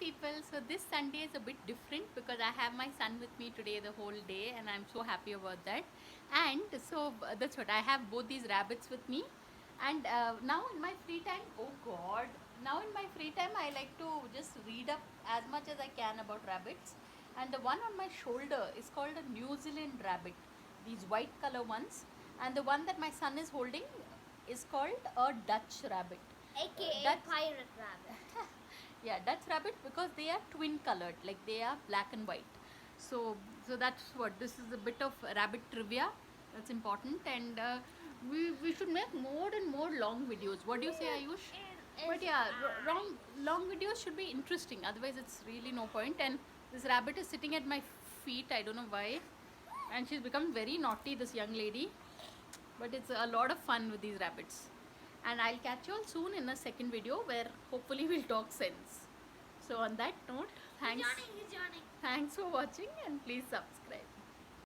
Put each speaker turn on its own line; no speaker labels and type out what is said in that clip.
people. So this Sunday is a bit different because I have my son with me today the whole day and I'm so happy about that. And so that's what I have, both these rabbits with me. And now in my free time, oh god, now in my free time I like to just read up as much as I can about rabbits. And the one on my shoulder is called a New Zealand rabbit, these white color ones. And the one that my son is holding is called a Dutch rabbit.
AKA
Dutch,
pirate rabbit.
yeah, Dutch rabbit, because they are twin colored, like they are black and white. So that's what this is, a bit of rabbit trivia that's important. And we should make more and more long videos. What do you say, Ayush? But yeah, long videos should be interesting, otherwise it's really no point. And this rabbit is sitting at my feet, I don't know why, and she's become very naughty, this young lady. But it's a lot of fun with these rabbits. And I'll catch you all soon in a second video where hopefully we'll talk sense. So on that note,
He's yawning.
thanks for watching and please subscribe.